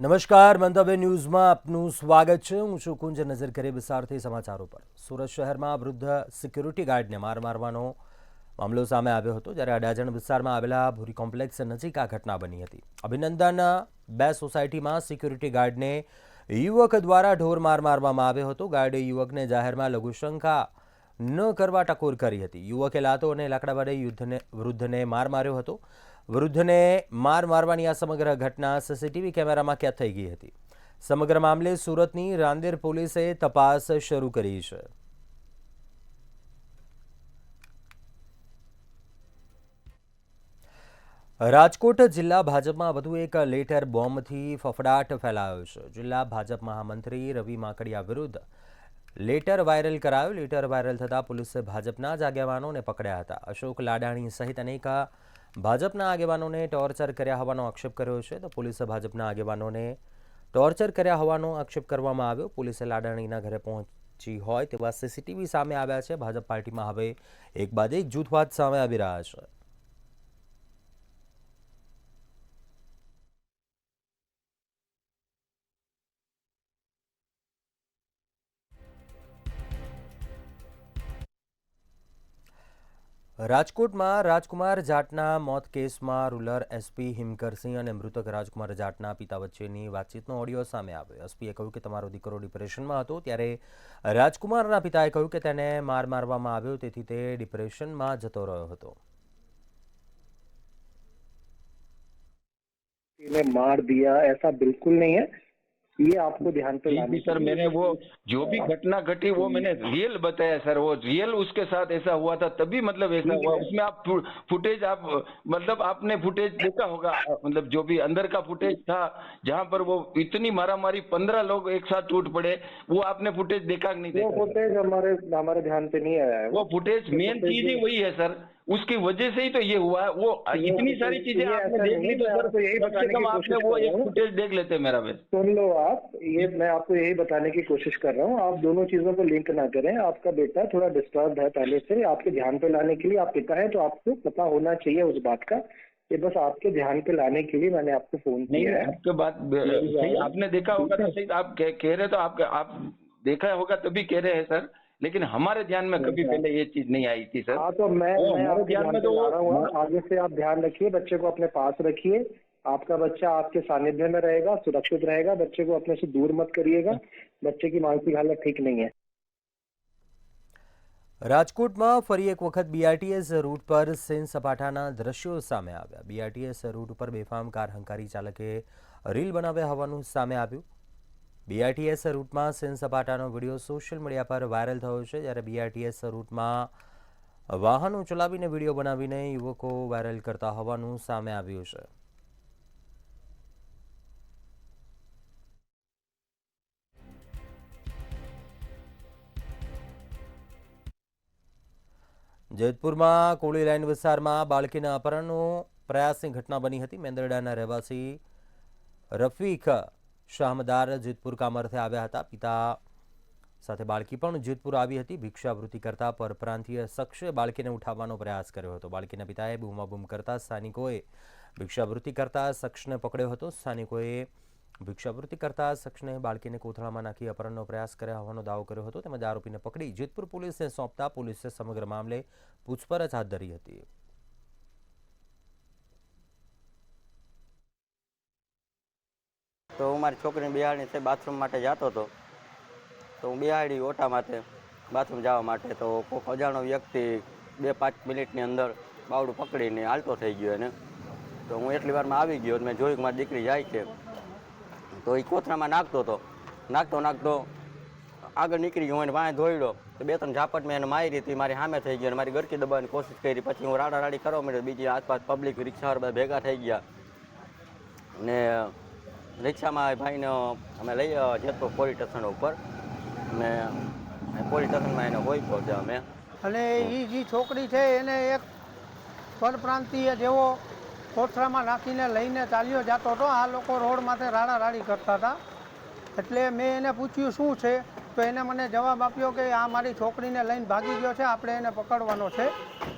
નમસ્કાર, મંતવ્ય ન્યૂઝમાં આપનું સ્વાગત છે। હું છું કુંજ। નજર કરીએ વિસ્તારથી સમાચારો પર। સુરત શહેરમાં વૃદ્ધ સિક્યુરિટી ગાર્ડને માર મારવાનો મામલો સામે આવ્યો હતો, જ્યારે અડાજણ વિસ્તારમાં આવેલા ભૂરી કોમ્પ્લેક્સ નજીક આ ઘટના બની હતી। અભિનંદન 2 સોસાયટીમાં સિક્યુરિટી ગાર્ડને યુવક દ્વારા ઢોર માર મારવામાં આવ્યો હતો। ગાર્ડે યુવકને જાહેરમાં લઘુશંકા ન કરવા ટકોર કરી હતી। યુવકે લાતો અને લાકડા વડે વૃદ્ધને માર માર્યો હતો। વૃદ્ધને માર મારવાની આ સમગ્ર ઘટના સીસીટીવી કેમેરામાં કેદ થઈ ગઈ હતી। સમગ્ર મામલે સુરતની રાંદેર પોલીસે તપાસ શરૂ કરી છે। રાજકોટ જિલ્લા ભાજપમાં વધુ એક લેટર બોમ્બથી ફફડાટ ફેલાયો છે। જિલ્લા ભાજપ મહામંત્રી રવિ માકડિયા વિરુદ્ધ લેટર વાયરલ કરાયો। લેટર વાયરલ થતાં પોલીસે ભાજપના જ આગેવાનોને પકડ્યા હતા। અશોક લાડાણી સહિત અનેક ભાજપના આગેવાનોને ટોર્ચર કર્યા હોવાનો આક્ષેપ કર્યો છે। તો પોલીસે ભાજપના આગેવાનોને ટોર્ચર કર્યા હોવાનો આક્ષેપ કરવામાં આવ્યો। પોલીસે લાડાણીના ઘરે પહોંચી હોય તેવા સીસીટીવી સામે આવ્યા છે। ભાજપ પાર્ટીમાં હવે એક બાદ એક જૂથવાદ સામે આવી રહ્યા છે। રાજકોટમાં રાજકુમાર જાટના મોત કેસમાં રૂરલ એસપી હિમકરસિંહ અને મૃતક રાજકુમાર જાટના પિતા વચ્ચેની વાતચીતનો ઓડિયો સામે આવ્યો। એસપીએ કહ્યું કે તમારો દીકરો ડિપ્રેશનમાં હતો, ત્યારે રાજકુમારના પિતાએ કહ્યું કે તેને માર મારવામાં આવ્યો, તેથી તે ડિપ્રેશનમાં જતો રહ્યો હતો। मार दिया ऐसा बिल्कुल नहीं है। ये आपको ध्यान पे लाना सर, मैंने वो जो भी घटना घटी वो मैंने रियल बताया सर। वो रियल उसके साथ ऐसा हुआ था, तभी मतलब ऐसा हुआ। उसमें आप फुटेज आप मतलब आपने फुटेज देखा होगा, मतलब जो भी अंदर का फुटेज था जहां पर वो इतनी मारामारी 15 लोग एक साथ टूट पड़े, वो आपने फुटेज देखा कि नहीं देखा? वो फुटेज हमारे ध्यान पे नहीं आया है। वो फुटेज मेन चीज ही वही है सर, उसकी वजह से ही तो ये हुआ है। वो इतनी सारी चीजें आपने देख ली तो सर कम से कम आपने वो एक फुटेज देख लेते मेरा बस। सुन लो आप, ये मैं आपको यही बताने की कोशिश कर रहा हूँ, आप दोनों चीजों को लिंक ना करें। आपका बेटा थोड़ा डिस्टर्ब है पहले से, आपके ध्यान पे लाने के लिए आप पिता है तो आपको पता होना चाहिए उस बात का। ये बस आपके ध्यान पे लाने के लिए मैंने आपको फोन किया है। आपके बात सही, आपने देखा होगा तो सही, आप कह रहे तो आप देखा होगा तभी कह रहे हैं सर, लेकिन हमारे ध्यान में कभी पहले ये चीज नहीं आई थी सर। हाँ, तो मैं आपके ध्यान में तो ला रहा हूँ। आगे से आप ध्यान रखिए, बच्चे को अपने पास रखिए। आपका बच्चा आपके सानिध्य में रहेगा, सुरक्षित रहेगा। बच्चे को अपने से दूर मत करिएगा। बच्चे की मानसिक हालत ठीक नहीं है। રાજકોટમાં ફરી એક વખત બીઆરટીએસ રૂટ પર સેન સપાટાના દ્રશ્યો સામે આવ્યા। બીઆરટીએસ રૂટ ઉપર બેફામ કાર હંકારી ચાલકે રીલ બનાવ્યા હોવાનું સામે આવ્યું। બીઆરટીએસ રૂટમાં સેન સપાટાનો વિડીયો સોશિયલ મીડિયા પર વાયરલ થયો છે, જ્યારે બીઆરટીએસ રૂટમાં વાહનો ચલાવીને વિડીયો બનાવીને યુવકો વાયરલ કરતા હોવાનું સામે આવ્યું છે। જેતપુરમાં કોળી લાઇન વિસ્તારમાં બાળકીના અપહરણનો પ્રયાસની ઘટના બની હતી। મેંદરડાના રહેવાસી રફીક શાહમદાર જેતપુર કામ અર્થે આવ્યા હતા। પિતા સાથે બાળકી પણ જેતપુર આવી હતી। ભિક્ષાવૃત્તિ કરતા પરપ્રાંતીય શખ્સે બાળકીને ઉઠાવવાનો પ્રયાસ કર્યો હતો। બાળકીના પિતાએ બૂમાબૂમ કરતા સ્થાનિકોએ ભિક્ષાવૃત્તિ કરતા શખ્સને પકડ્યો હતો। સ્થાનિકોએ ભિક્ષાવૃત્તિ કરતા શખ્સને બાળકીને કોથળામાં નાખી અપહરણનો પ્રયાસ કર્યા હોવાનો દાવો કર્યો હતો। તેમજ આરોપીને પકડી જેતપુર પોલીસને સોંપતા પોલીસે સમગ્ર મામલે પૂછપરછ હાથ ધરી હતી। તો હું મારી છોકરીને બિહાડી છે બાથરૂમ માટે જતો હતો, તો હું બિહાડી ઓટા માટે બાથરૂમ જવા માટે, તો કોઈક અજાણો વ્યક્તિ 2-5 મિનિટની અંદર બાવડું પકડીને હાલતો થઈ ગયો એને। તો હું એટલી વારમાં આવી ગયો, મેં જોયું કે મારી દીકરી જાય છે, તો એ કોથળામાં નાખતો આગળ નીકળી ગયો, એને વાંહે દોડ્યો તો 2-3 ઝાપટ મેં એને મારી હતી, મારી સામે થઈ ગયો અને મારી ગરકી દબાવવાની કોશિશ કરી। પછી હું રાડારાડી કરવા માંડ્યો, બીજી આસપાસ પબ્લિક રિક્ષાવાળા બધા ભેગા થઈ ગયા ને રિક્ષામાં ભાઈને અમે લઈ જેતપુર પોલીસ સ્ટેશન ઉપર ને પોલીસ સ્ટેશનમાં એને હોય પહોંચ્યા અમે। અને એ જે છોકરી છે એને એક પરપ્રાંતીય જેવો કોથળામાં નાખીને લઈને ચાલ્યો જતો હતો। આ લોકો રોડ માથે રાડારાડી કરતા હતા, એટલે મેં એને પૂછ્યું શું છે, તો એને મને જવાબ આપ્યો કે આ મારી છોકરીને લઈને ભાગી ગયો છે, આપણે એને પકડવાનો છે।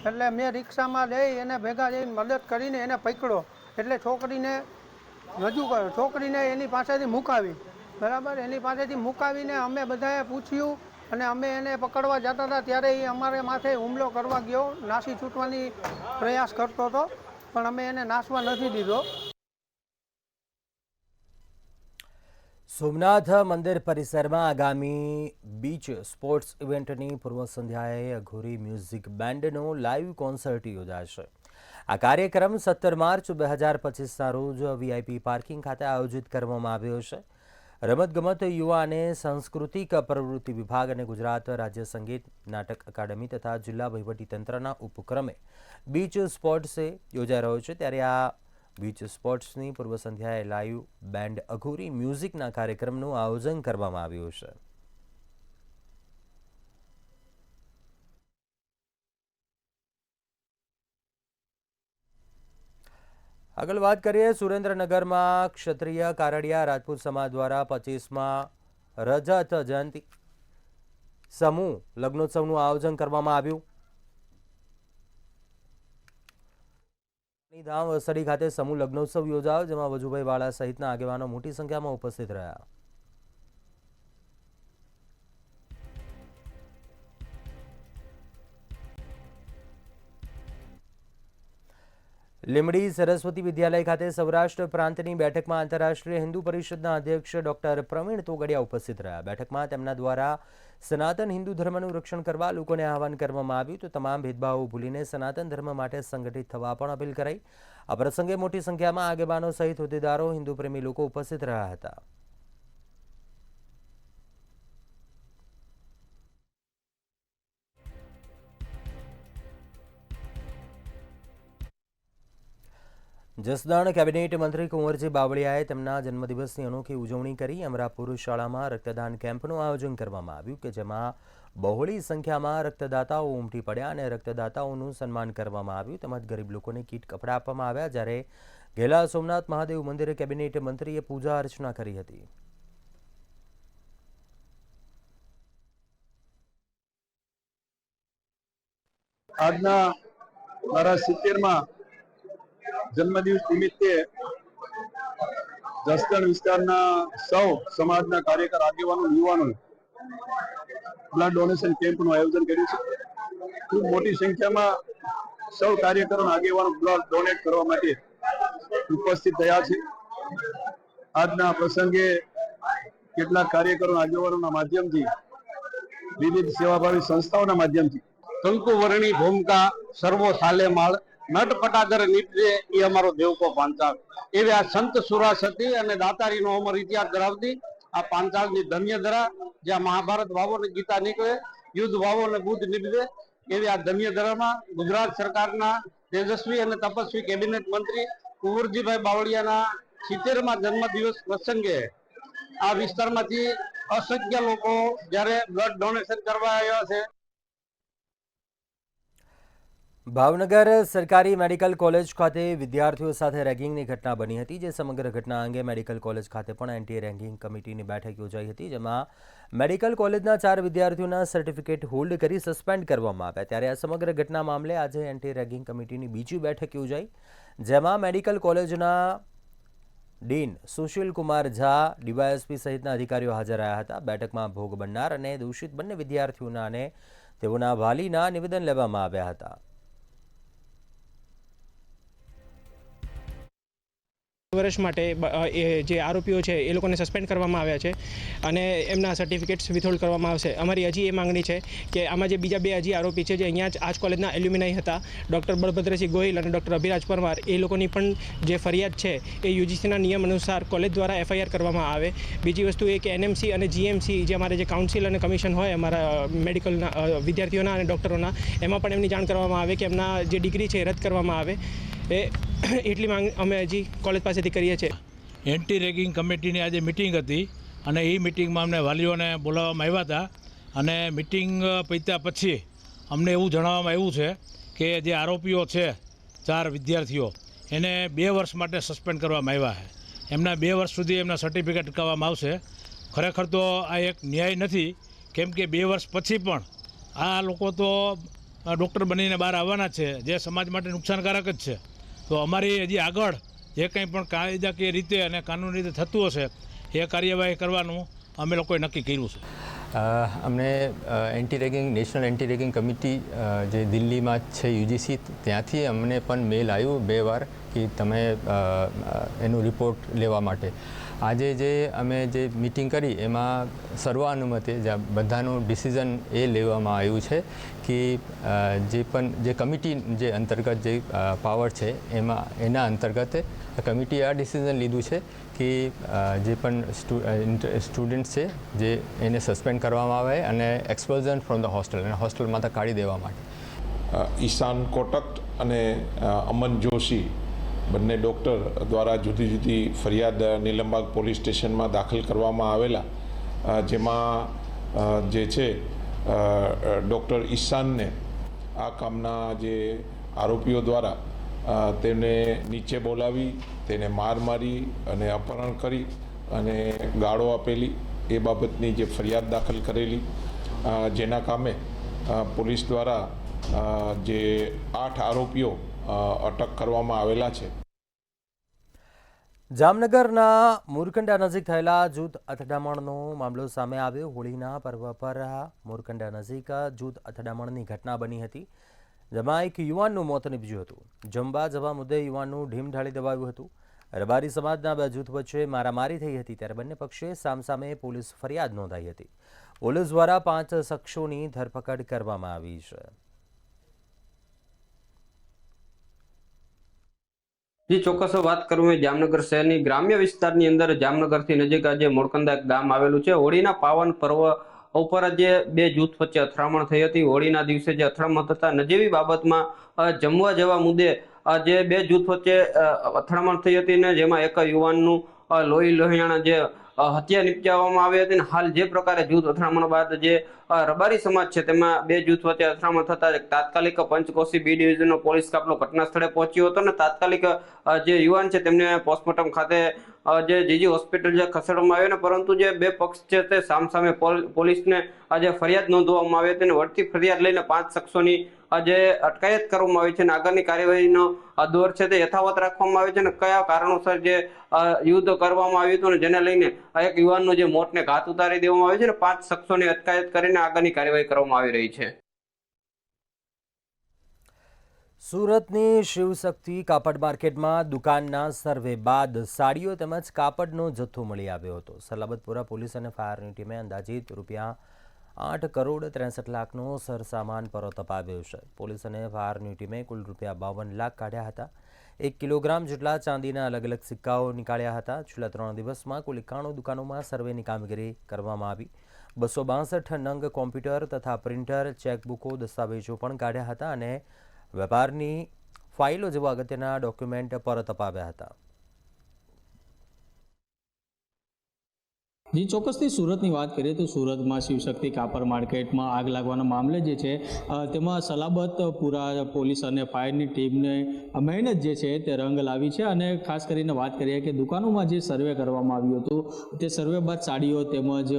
એટલે મેં રિક્ષામાં જઈ એને ભેગા જઈને મદદ કરીને એને પકડ્યો। એટલે છોકરીને રજૂ કર્યો. છોકરીને એની પાસેથી મુકાવી, બરાબર, એની પાસેથી મુકાવીને અમે બધાએ પૂછ્યું અને અમે એને પકડવા જતા હતા ત્યારે એ અમારે માથે હુમલો કરવા ગયો, નાસી છૂટવાની પ્રયાસ કરતો હતો, પણ અમે એને નાસવા નથી દીધો. સોમનાથ મંદિર પરિસરમાં આગામી બીચ સ્પોર્ટ્સ ઇવેન્ટની પૂર્વ સંધ્યાએ અઘોરી મ્યુઝિક બેન્ડનો લાઇવ કોન્સર્ટ યોજાશે. આ કાર્યક્રમ 17 માર્ચ 2025ના રોજ વીઆઈપી પાર્કિંગ ખાતે આયોજિત કરવામાં આવ્યો છે. રમતગમત, યુવા અને સાંસ્કૃતિક પ્રવૃત્તિ વિભાગ અને ગુજરાત રાજ્ય સંગીત નાટક અકાદમી તથા જિલ્લા વહીવટીતંત્રના ઉપક્રમે બીચ સ્પોર્ટ્સે યોજાઈ રહ્યો છે. ત્યારે આ બીચ સ્પોર્ટ્સની પૂર્વ સંધ્યાએ લાઈવ બેન્ડ અઘોરી મ્યુઝિકના કાર્યક્રમનું આયોજન કરવામાં આવ્યું છે. આગળ વાત કરીએ, સુરેન્દ્રનગરમાં ક્ષત્રિય કારડિયા રાજપૂત સમાજ દ્વારા 25મા રજત જયંતિ સમૂહ લગ્નોત્સવનું આયોજન કરવામાં આવ્યું. ધામ વસડી ખાતે સમૂહ લગ્નોત્સવ યોજાયો, જેમાં વજુભાઈ વાળા સહિતના આગેવાનો મોટી સંખ્યામાં ઉપસ્થિત રહ્યા. લીંબડી સરસ્વતી વિદ્યાલય ખાતે સૌરાષ્ટ્ર પ્રાંતની બેઠકમાં આંતરરાષ્ટ્રીય હિન્દુ પરિષદના અધ્યક્ષ ડોક્ટર પ્રવીણ તોગડિયા ઉપસ્થિત રહ્યા. બેઠકમાં તેમના દ્વારા સનાતન હિન્દુ ધર્મનું રક્ષણ કરવા લોકોને આહવાન કરવામાં આવ્યું, તો તમામ ભેદભાવો ભૂલીને સનાતન ધર્મ માટે સંગઠિત થવા પણ અપીલ કરાઈ. આ પ્રસંગે મોટી સંખ્યામાં આગેવાનો સહિત હોદ્દેદારો, હિન્દુ પ્રેમી લોકો ઉપસ્થિત રહ્યા હતા. જસદણ કેબિનેટ મંત્રી કુંવરજી બાવળિયાએ તેમના જન્મદિવસની અનોખી ઉજવણી કરી. અમરાપુર શાળામાં રક્તદાન કેમ્પનું આયોજન કરવામાં આવ્યું, કે જેમાં બહોળી સંખ્યામાં રક્તદાતાઓ ઉમટી પડ્યા અને રક્તદાતાઓનું સન્માન કરવામાં આવ્યું. તેમજ ગરીબ લોકોને કીટ કપડાં આપવામાં આવ્યા. જ્યારે ઘેલા સોમનાથ મહાદેવ મંદિરે કેબિનેટ મંત્રીએ પૂજા અર્ચના કરી હતી. આજના મારા 70માં જન્મદિવસ નિમિત્તે જસદણ વિસ્તારના સૌ સમાજના કાર્યકર, આગેવાનો, યુવાનો બ્લડ ડોનેશન કેમ્પનું આયોજન કર્યું છે. ખૂબ મોટી સંખ્યામાં સૌ કાર્યકરો, આગેવાનો બ્લડ ડોનેટ કરવા માટે ઉપસ્થિત થયા છે. આજના પ્રસંગે કેટલાક કાર્યકરો, આગેવાનોના માધ્યમથી, વિવિધ સેવાભાવી સંસ્થાઓના માધ્યમથી કંકુવર્ણી ભૂમિકા સર્વો સાલે માળ નટ પટાગર નીપજે એ અમારો દેવકો પાંચાળ એવી આ સંત સુરા સતી અને દાતારીનો અમર ઇતિહાસ ધરાવતી આ પાંચાળની ધન્ય ધરા, જ્યાં મહાભારત વાવો ને ગીતા નીકળે, યુદ્ધ વાવો ને બુદ્ધ નીપજે એવી આ ધન્ય ધરામાં ગુજરાત સરકારના તેજસ્વી અને તપસ્વી કેબિનેટ મંત્રી કુંવરજીભાઈ બાવળિયાના 70મા જન્મદિવસ પ્રસંગે આ વિસ્તારમાંથી અસંખ્ય લોકો જ્યારે બ્લડ ડોનેશન કરવા આવ્યા છે. ભાવનગર સરકારી મેડિકલ કોલેજ ખાતે વિદ્યાર્થીઓ સાથે રેગિંગની ઘટના બની હતી. જે સમગ્ર ઘટના અંગે મેડિકલ કોલેજ ખાતે પણ એન્ટી રેગિંગ કમિટીની બેઠક યોજાઈ હતી, જેમાં મેડિકલ કોલેજના 4 વિદ્યાર્થીઓના સર્ટિફિકેટ હોલ્ડ કરી સસ્પેન્ડ કરવામાં આવ્યા. ત્યારે આ સમગ્ર ઘટના મામલે આજે એન્ટી રેગિંગ કમિટીની બીજી બેઠક યોજાઈ, જેમાં મેડિકલ કોલેજના ડીન સુશીલ કુમાર ઝા, ડીવાયએસપી સહિતના અધિકારીઓ હાજર રહ્યા હતા. બેઠકમાં ભોગ બનનાર અને દોષિત બંને વિદ્યાર્થીઓના અને તેઓના વાલીના નિવેદન લેવામાં આવ્યા હતા. વર્ષ માટે જે આરોપીઓ છે એ લોકોને સસ્પેન્ડ કરવામાં આવ્યા છે અને એમના સર્ટિફિકેટ્સ વિથહોલ્ડ કરવામાં આવશે. અમારી હજી એ માંગણી છે કે આમાં જે બીજા 2 હજી આરોપી છે જે અહીંયા જ આજ કોલેજના એલ્યુમિનાઈ હતા, ડૉક્ટર બળભદ્રસિંહ ગોહિલ અને ડૉક્ટર અભિરાજ પરમાર, એ લોકોની પણ જે ફરિયાદ છે એ યુજીસીના નિયમ અનુસાર કોલેજ દ્વારા એફઆઈઆર કરવામાં આવે. બીજી વસ્તુ એ કે એનએમસી અને જીએમસી જે અમારે જે કાઉન્સિલ અને કમિશન હોય અમારા મેડિકલના વિદ્યાર્થીઓના અને ડૉક્ટરોના, એમાં પણ એમની જાણ કરવામાં આવે કે એમના જે ડિગ્રી છે એ રદ કરવામાં આવે. એટલી માંગ અમે હજી કોલેજ પાસેથી કરીએ છીએ. એન્ટી રેગિંગ કમિટીની આજે મિટિંગ હતી અને એ મિટિંગમાં અમને વાલીઓને બોલાવવામાં આવ્યા હતા અને મિટિંગ પત્યા પછી અમને એવું જણાવવામાં આવ્યું છે કે જે આરોપીઓ છે 4 વિદ્યાર્થીઓ એને 2 વર્ષ માટે સસ્પેન્ડ કરવામાં આવ્યા છે. એમના 2 વર્ષ સુધી એમના સર્ટિફિકેટ અટકાવવામાં આવશે. ખરેખર તો આ એક ન્યાય નથી, કેમ કે 2 વર્ષ પછી પણ આ લોકો તો ડૉક્ટર બનીને બહાર આવવાના છે, જે સમાજ માટે નુકસાનકારક જ છે. તો અમારી હજી આગળ જે કંઈ પણ કાયદાકીય રીતે અને કાનૂની રીતે થતું હશે એ કાર્યવાહી કરવાનું અમે લોકોએ નક્કી કર્યું છે. અમને anti ragging national anti ragging committee જે દિલ્હીમાં છે યુજીસી, ત્યાંથી અમને પણ મેલ આવ્યું 2 વાર કે તમે એનું રિપોર્ટ લેવા માટે. આજે જે અમે જે મિટિંગ કરી એમાં સર્વાનુમતે બધાનું ડિસિઝન એ લેવામાં આવ્યું છે કે જે કમિટી જે અંતર્ગત જે પાવર છે એના અંતર્ગત કમિટીએ આ ડિસિઝન લીધું છે કે જે પણ સ્ટુડન્ટ્સ છે જે એને સસ્પેન્ડ કરવામાં આવે અને એક્સપલ્ઝન ફ્રોમ ધ હોસ્ટેલ અને હોસ્ટેલમાંથી કાઢી દેવા માટે. ઈશાન કોટક અને અમન જોશી બંને ડૉક્ટર દ્વારા જુદી જુદી ફરિયાદ નીલમબાગ પોલીસ સ્ટેશનમાં દાખલ કરવામાં આવેલા, જેમાં જે છે ડૉક્ટર ઈશાનને આ કામના જે આરોપીઓ દ્વારા તેને નીચે બોલાવી, તેને માર મારી અને અપહરણ કરી અને ગાળો આપેલી એ બાબતની જે ફરિયાદ દાખલ કરેલી, જેના કામે પોલીસ દ્વારા જે 8 આરોપીઓ અટક કરવામાં આવેલા છે. જામનગરના મુરકંડા નજીક થયેલા જૂથ અથડામણનો મામલો સામે આવ્યો. હોળીના પર્વ પર મુરકંડા નજીક જૂથ અથડામણની ઘટના બની હતી, જેમાં એક યુવાનનું મોત નીપજ્યું હતું. જમવા જવા મુદ્દે યુવાનનું ઢીમ ઢાળી દેવાયું હતું. રબારી સમાજના 2 જૂથ વચ્ચે મારામારી થઈ હતી, ત્યારે બંને પક્ષે સામસામે પોલીસ ફરિયાદ નોંધાઈ હતી. પોલીસ દ્વારા 5 શખ્સોની ધરપકડ કરવામાં આવી છે. જે ચોક્કસ વાત કરું એ જામનગર શહેરની ગ્રામ્ય વિસ્તારની અંદર જામનગરથી નજીક આજે મોરકંદા ગામ આવેલું છે. હોળીના પાવન પર્વ ઉપર જે 2 જૂથ વચ્ચે અથડામણ થઈ હતી. હોળીના દિવસે જે અથડામણ થતા નજીવી બાબતમાં જમવા જવા મુદ્દે જે 2 જૂથ વચ્ચે અથડામણ થઈ હતી ને જેમાં એક યુવાનનું લોહિયાણા જે હત્યા નિપજાવવામાં આવી હતી. હાલ જે પ્રકારે જૂથ અથડામણ બાદ જે રબારી સમાજ છે તેમાં 2 જૂથ વચ્ચે અથડામણ થતા તાત્કાલિક પંચકોશી બી ડિવિઝનનો પોલીસ કાફલો ઘટના સ્થળે પહોંચ્યો હતો અને તાત્કાલિક જે યુવાન છે તેમને પોસ્ટમોર્ટમ ખાતે જે જીજી હોસ્પિટલ જે ખસેડવામાં આવ્યો ને, પરંતુ જે 2 પક્ષ છે તે સામસામે પોલીસને આજે ફરિયાદ નોંધવામાં આવી હતી અને વળતી ફરિયાદ લઈને 5 શખ્સોની આજે અટકાયત કરવામાં આવી છે અને આગળની કાર્યવાહીનો દોર છે તે યથાવત રાખવામાં આવે છે અને કયા કારણોસર જે યુદ્ધ કરવામાં આવ્યું હતું અને જેને લઈને એક યુવાનનું જે મોતને ઘાત ઉતારી દેવામાં આવે છે અને 5 શખ્સોની અટકાયત કરીને આગળની કાર્યવાહી કરવામાં આવી રહી છે. સુરતની શિવશક્તિ કાપડ માર્કેટમાં દુકાનના સર્વે બાદ સાડીઓ તેમજ કાપડનો જથ્થો મળી આવ્યો હતો. સલાબતપુરા પોલીસ અને ફાયરની ટીમે અંદાજિત ₹8 કરોડ 63 લાખનો સરસામાન પરત અપાવ્યો છે. પોલીસ અને ફાયરની ટીમે કુલ ₹52 લાખ કાઢ્યા હતા. 1 કિલોગ્રામ જેટલા ચાંદીના અલગ અલગ સિક્કાઓ નીકાળ્યા હતા. છેલ્લા 3 દિવસમાં કુલ 91 દુકાનોમાં સર્વેની કામગીરી કરવામાં આવી. 262 નંગ કોમ્પ્યુટર તથા પ્રિન્ટર, ચેકબુકો, દસ્તાવેજો પણ કાઢ્યા હતા અને વેપારની ફાઇલો જેવા અગત્યના ડોક્યુમેન્ટ પરત અપાવ્યા હતા. જે ચોક્કસથી સુરતની વાત કરીએ તો સુરતમાં શિવશક્તિ કાપડ માર્કેટમાં આગ લાગવાના મામલે જે છે તેમાં સલાબતપુરા પોલીસ અને ફાયરની ટીમને મહેનત જે છે તે રંગ લાવી છે અને ખાસ કરીને વાત કરીએ કે દુકાનોમાં જે સર્વે કરવામાં આવ્યું હતું તે સર્વે બાદ સાડીઓ તેમજ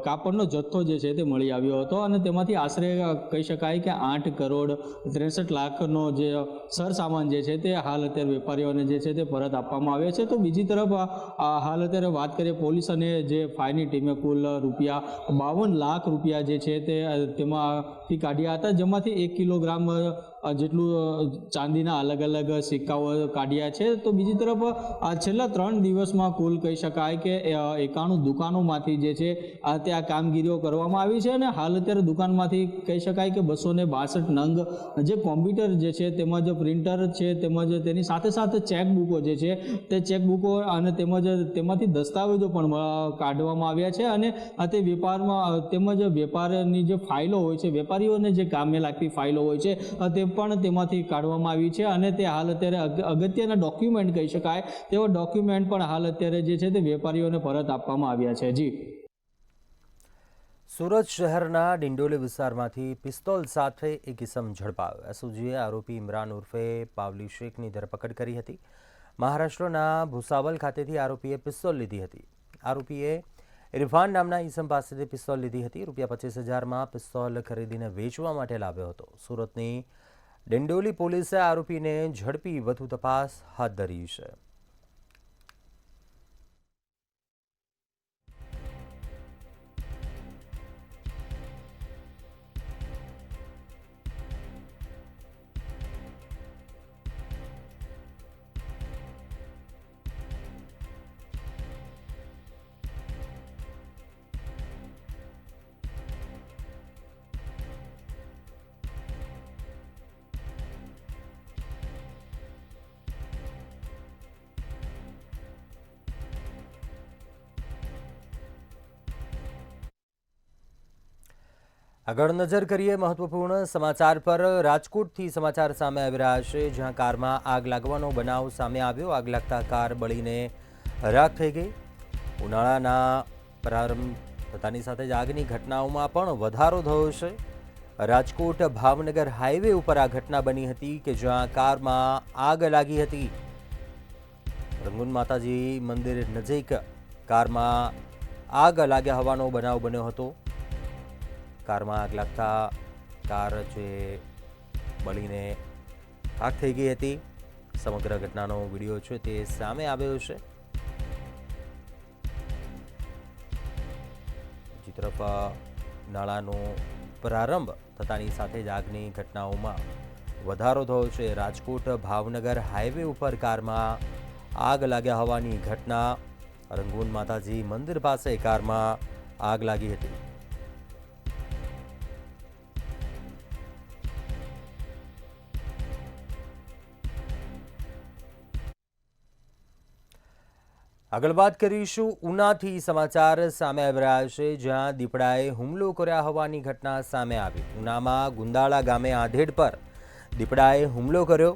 કાપડનો જથ્થો જે છે તે મળી આવ્યો હતો અને તેમાંથી આશરે કહી શકાય કે 8 કરોડ 63 લાખનો જે સરસામાન જે છે તે હાલ અત્યારે વેપારીઓને જે છે તે પરત આપવામાં આવ્યો છે. તો બીજી તરફ હાલ અત્યારે વાત કરીએ પોલીસ અને જે ફાયરની ટીમે કુલ ₹52 લાખ જે છે તે તેમાંથી કાઢ્યા હતા, જેમાંથી 1 કિલોગ્રામ જેટલું ચાંદીના અલગ અલગ સિક્કાઓ કાઢ્યા છે. તો બીજી તરફ આ છેલ્લા 3 દિવસમાં કુલ કહી શકાય કે 91 દુકાનોમાંથી જે છે ત્યાં કામગીરીઓ કરવામાં આવી છે અને હાલ અત્યારે દુકાનમાંથી કહી શકાય કે 262 નંગ જે કોમ્પ્યુટર જે છે તેમજ પ્રિન્ટર છે તેમજ તેની સાથે સાથે ચેકબુકો જે છે તે ચેકબુકો અને તેમજ તેમાંથી દસ્તાવેજો પણ કાઢવામાં આવ્યા છે અને તે વેપારમાં તેમજ વેપારની જે ફાઇલો હોય છે, વેપારીઓને જે કામે લાગતી ફાઇલો હોય છે તે પણ તેમાંથી કાઢવામાં આવી છે અને તે હાલ અત્યારે અગત્યના ડોક્યુમેન્ટ કહી શકાય તેવા ડોક્યુમેન્ટ પણ હાલ અત્યારે જે છે તે વેપારીઓને પરત આપવામાં આવ્યા છે. જી, સુરત શહેરના ડિંડોલી વિસ્તારમાંથી પિસ્તોલ સાથે એક ઇસમ ઝડપાયો. એસઓજીએ આરોપી ઇમરાન ઉર્ફે પાવલી શેખની ધરપકડ કરી હતી. મહારાષ્ટ્રના ભુસાવલ ખાતેથી આરોપીએ પિસ્તોલ લીધી હતી. આરોપીએ ઇરફાન નામના ઇસમ પાસેથી પિસ્તોલ લીધી હતી. ₹25,000માં પિસ્તોલ ખરીદીને વેચવા માટે લાવ્યો હતો. સુરતની ડિંડોલી પોલીસે આરોપીને ઝડપી વધુ તપાસ હાથ ધરી છે. આગળ નજર કરીએ મહત્વપૂર્ણ સમાચાર પર. રાજકોટથી સમાચાર સામે આવી રહ્યા છે, જ્યાં કારમાં આગ લાગવાનો બનાવ સામે આવ્યો. આગ લાગતા કાર બળીને રાખ થઈ ગઈ. ઉનાળાના પ્રારંભ થતાની સાથે જ આગની ઘટનાઓમાં પણ વધારો થયો છે. રાજકોટ ભાવનગર હાઈવે ઉપર આ ઘટના બની હતી કે જ્યાં કારમાં આગ લાગી હતી. રંગૂન માતાજી મંદિર નજીક કારમાં આગ લાગ્યા હોવાનો બનાવ બન્યો હતો. કારમાં આગ લાગતા કાર જે બળીને આગ થઈ ગઈ હતી. સમગ્ર ઘટનાનો વિડીયો છે તે સામે આવ્યો છે. બીજી તરફ નાળાનો પ્રારંભ થતાની સાથે જ આગની ઘટનાઓમાં વધારો થયો છે. રાજકોટ ભાવનગર હાઈવે ઉપર કારમાં આગ લાગ્યા હોવાની ઘટના. રંગૂન માતાજી મંદિર પાસે કારમાં આગ લાગી હતી. આગળ વાત કરીશું ઉનાથી સમાચાર સામે આવી રહ્યા છે, જ્યાં દીપડાએ હુમલો કર્યા હોવાની ઘટના સામે આવી. ઉનામાં ગુંદાળા ગામે આધેડ પર દીપડાએ હુમલો કર્યો.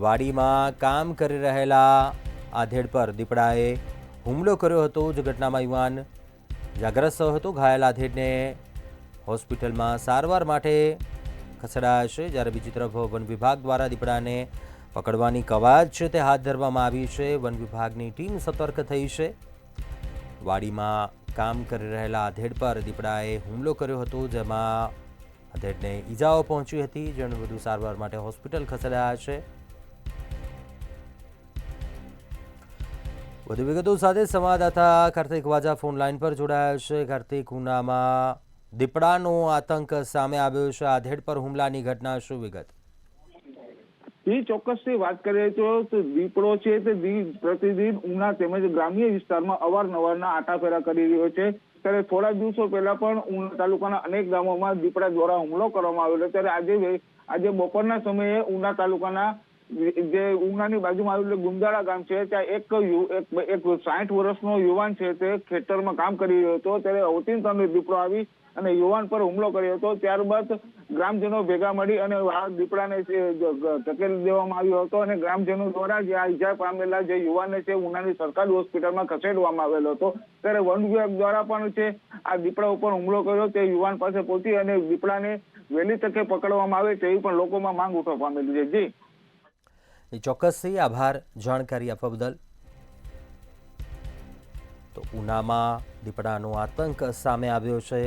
વાડીમાં કામ કરી રહેલા આધેડ પર દીપડાએ હુમલો કર્યો હતો. જે ઘટનામાં યુવાન ઇજાગ્રસ્ત થયો હતો. ઘાયલ આધેડને હોસ્પિટલમાં સારવાર માટે ખસેડાયા છે. જ્યારે બીજી તરફ વન વિભાગ દ્વારા દીપડાને પકડવાની કવાયત છે તે હાથ ધરવામાં આવી છે. વન વિભાગની ટીમ સતર્ક થઈ છે. વાડીમાં કામ કરી રહેલા આધેડ પર દીપડાએ હુમલો કર્યો હતો, જેમાં આધેડને ઈજાઓ પહોંચી હતી, જેને વધુ સારવાર માટે હોસ્પિટલ ખસેડાયા છે. વધુ વિગતો સાથે સંવાદદાતા કાર્તિક વાજા ફોન લાઈન પર જોડાયા છે. કાર્તિક, ઉનામાં દીપડાનો આતંક સામે આવ્યો છે. આધેડ પર હુમલાની ઘટના, શું વિગત? ચોક્કસથી વાત કરીએ તો દીપડો છે તે પ્રતિદિન ઉના તેમજ ગ્રામ્ય વિસ્તારમાં અવારનવારના આટાફેરા કરી રહ્યો છે. ત્યારે થોડા દિવસો પહેલા પણ ઉના તાલુકાના અનેક ગામોમાં દીપડા દ્વારા હુમલો કરવામાં આવેલો. ત્યારે આજે બપોરના સમયે ઉના તાલુકાના જે ઉનાની બાજુમાં આવેલું ગુંદાળા ગામ છે, ત્યાં એક 60 વર્ષનો યુવાન છે તે ખેતરમાં કામ કરી રહ્યો હતો. ત્યારે અવતીર્ણ દીપડો આવી અને યુવાન પર હુમલો કર્યો હતો. ત્યારબાદ ગ્રામજનો ભેગા મળી અને આ દીપડાને ધકેલી દેવામાં આવ્યો હતો અને ગ્રામજનો દ્વારા જે આ ઈજા પામેલા જે યુવાનને છે ઉનાની સરકારી હોસ્પિટલમાં ખસેડવામાં આવેલો હતો. ત્યારે વન વિભાગ દ્વારા પણ છે આ દીપડા ઉપર હુમલો કર્યો તે યુવાન પાસે પહોંચી અને દીપડાને વહેલી તકે પકડવામાં આવે તેવી પણ લોકોમાં માંગ ઉઠવા પામેલી છે. જી ચોક્કસથી આભાર જાણકારી આપવા બદલ. તો ઉનામાં દીપડાનો આતંક સામે આવ્યો છે.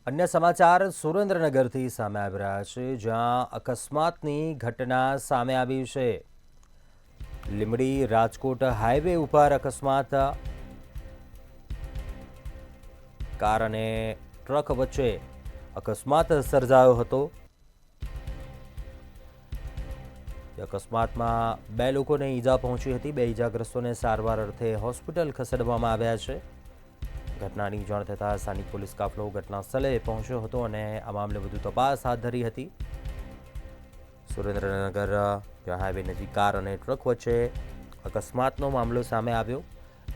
અન્ય સમાચાર સુરેન્દ્રનગરથી સામે આવી રહ્યા છે, જ્યાં અકસ્માતની ઘટના સામે આવી છે. લીંબડી રાજકોટ હાઈવે ઉપર અકસ્માત. કાર અને ટ્રક વચ્ચે અકસ્માત સર્જાયો હતો. અકસ્માતમાં 2 લોકોને ઈજા પહોંચી હતી. 2 ઈજાગ્રસ્તોને સારવાર અર્થે હોસ્પિટલ ખસેડવામાં આવ્યા છે. ઘટનાની જાણ થતાં સ્થાનિક પોલીસ કાફલો ઘટના સ્થળે પહોંચ્યો હતો અને આ મામલે વધુ તપાસ હાથ ધરી હતી. સુરેન્દ્રનગર હાઈવે નજીક કાર અને ટ્રક વચ્ચે અકસ્માતનો મામલો સામે આવ્યો.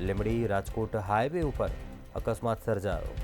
લીંબડી રાજકોટ હાઈવે ઉપર અકસ્માત સર્જાયો.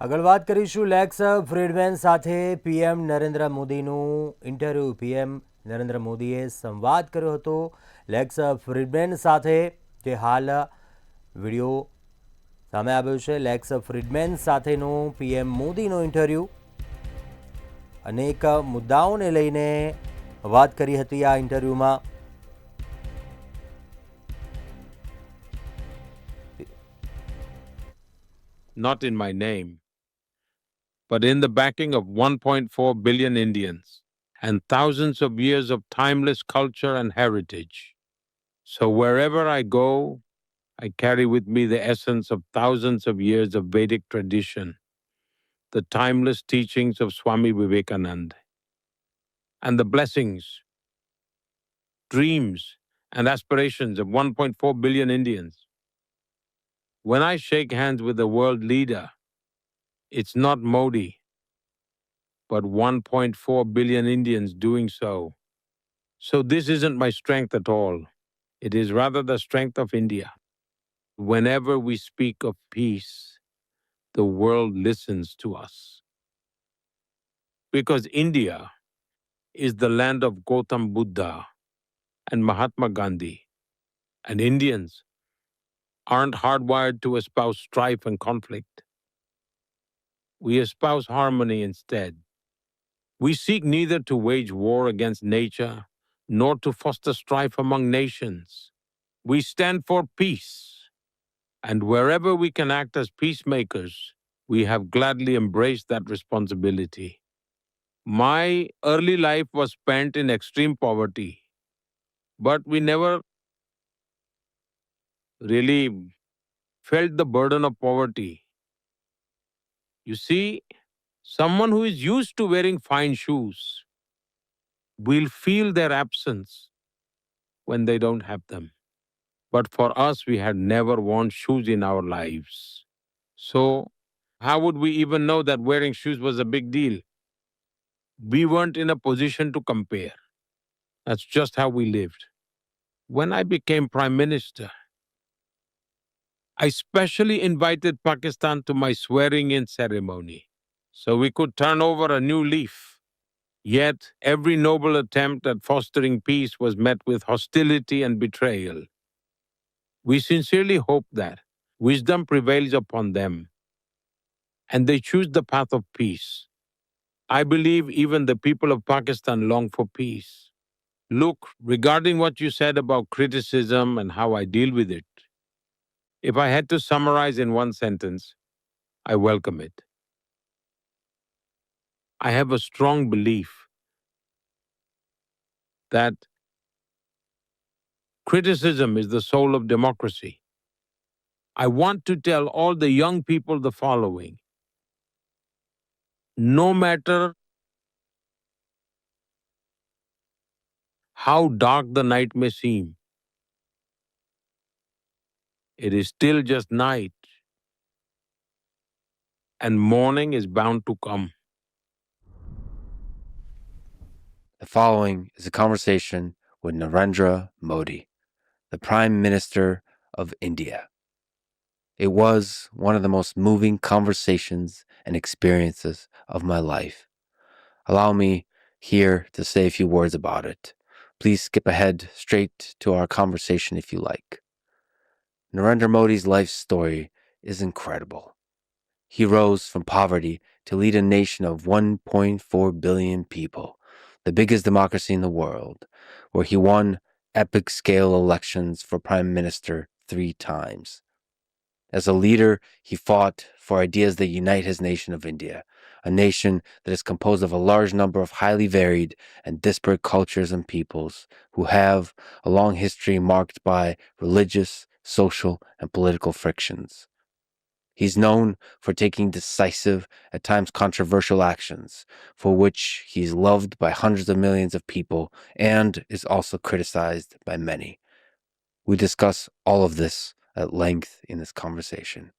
આગળ વાત કરીશું લેક્સ ફ્રીડમેન સાથે પીએમ નરેન્દ્ર મોદીનું ઇન્ટરવ્યૂ. પીએમ નરેન્દ્ર મોદીએ સંવાદ કર્યો હતો લેક્સ ફ્રીડમેન સાથે, જે હાલ વિડીયો સામે આવ્યો છે. લેક્સ ફ્રીડમેન સાથેનો પીએમ મોદીનો ઇન્ટરવ્યૂ. અનેક મુદ્દાઓને લઈને વાત કરી હતી આ ઇન્ટરવ્યૂમાં. Not in my name, but in the backing of 1.4 billion Indians and thousands of years of timeless culture and heritage. So wherever I go, I carry with me the essence of thousands of years of Vedic tradition, the timeless teachings of Swami Vivekananda, and the blessings, dreams, and aspirations of 1.4 billion Indians. When I shake hands with a world leader, it's not Modi, but 1.4 billion Indians doing so. So this isn't my strength at all. It is rather the strength of India. Whenever we speak of peace, the world listens to us. Because India is the land of Gautam Buddha and Mahatma Gandhi, and Indians aren't hardwired to espouse strife and conflict. We espouse harmony instead. We seek neither to wage war against nature nor to foster strife among nations. We stand for peace, and wherever we can act as peacemakers, we have gladly embraced that responsibility. My early life was spent in extreme poverty, but we never really felt the burden of poverty. You see, someone who is used to wearing fine shoes will feel their absence when they don't have them. But for us, we had never worn shoes in our lives. So, how would we even know that wearing shoes was a big deal? We weren't in a position to compare. That's just how we lived. When I became Prime Minister, I specially invited Pakistan to my swearing-in ceremony so we could turn over a new leaf. Yet, every noble attempt at fostering peace was met with hostility and betrayal. We sincerely hope that wisdom prevails upon them and they choose the path of peace. I believe even the people of Pakistan long for peace. Look, regarding what you said about criticism and how I deal with it, if I had to summarize in one sentence, I welcome it. I have a strong belief that criticism is the soul of democracy. I want to tell all the young people the following. No matter how dark the night may seem, it is still just night, and morning is bound to come. The following is a conversation with Narendra Modi, the Prime Minister of India. It was one of the most moving conversations and experiences of my life. Allow me here to say a few words about it. Please skip ahead straight to our conversation if you like. Narendra Modi's life story is incredible. He rose from poverty to lead a nation of 1.4 billion people, the biggest democracy in the world, where he won epic-scale elections for Prime Minister 3 times. As a leader, he fought for ideas that unite his nation of India, a nation that is composed of a large number of highly varied and disparate cultures and peoples who have a long history marked by religious, social, and political frictions. He's known for taking decisive, at times controversial actions, for which he is loved by hundreds of millions of people and is also criticized by many. We discuss all of this at length in this conversation.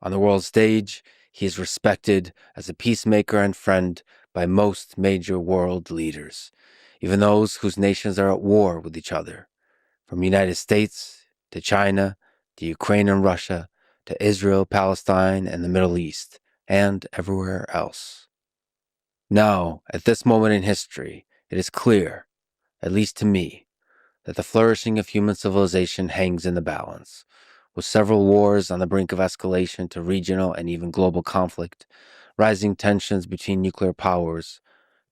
On the world stage, he is respected as a peacemaker and friend by most major world leaders, even those whose nations are at war with each other, from United States to China to Ukraine and Russia, to Israel, Palestine, and the Middle East, and everywhere else. Now, at this moment in history, it is clear, at least to me, that the flourishing of human civilization hangs in the balance. With several wars on the brink of escalation to regional and even global conflict, rising tensions between nuclear powers,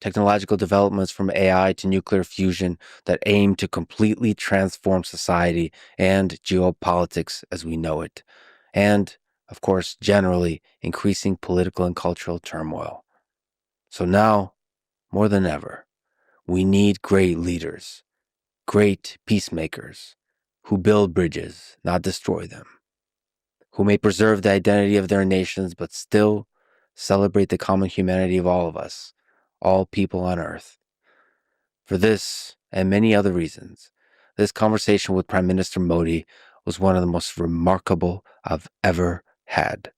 technological developments from AI to nuclear fusion that aim to completely transform society and geopolitics as we know it, and, of course, generally increasing political and cultural turmoil. So now, more than ever, we need great leaders, great peacemakers, who build bridges, not destroy them, who may preserve the identity of their nations but still celebrate the common humanity of all of us, all people on earth. For this and many other reasons, this conversation with Prime Minister Modi was one of the most remarkable I've ever had.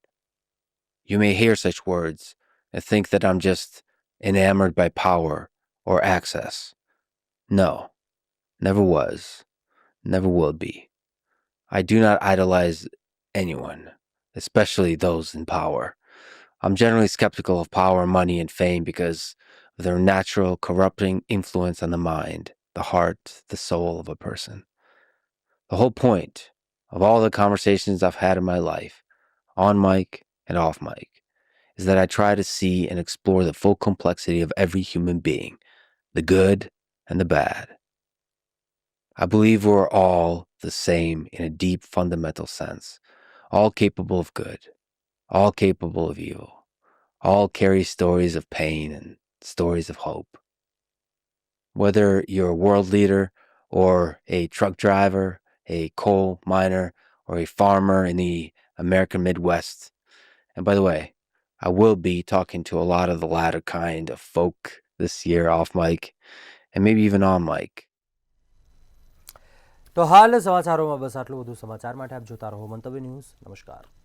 You may hear such words and think that I'm just enamored by power or access. No, never was, never will be. I do not idolize anyone, especially those in power. I'm generally skeptical of power, money, and fame because of their natural corrupting influence on the mind, the heart, the soul of a person. The whole point of all the conversations I've had in my life, on mic and off mic, is that I try to see and explore the full complexity of every human being, the good and the bad. I believe we're all the same in a deep fundamental sense, all capable of good, all capable of evil, all carry stories of pain and stories of hope. Whether you're a world leader or a truck driver, a coal miner, or a farmer in the American Midwest. And by the way, I will be talking to a lot of the latter kind of folk this year off mic and maybe even on mic. તો હાલ સમાચારોમાં બસ આટલું. વધુ સમાચાર માટે આપ જોતા રહો મંતવ્ય ન્યૂઝ. નમસ્કાર.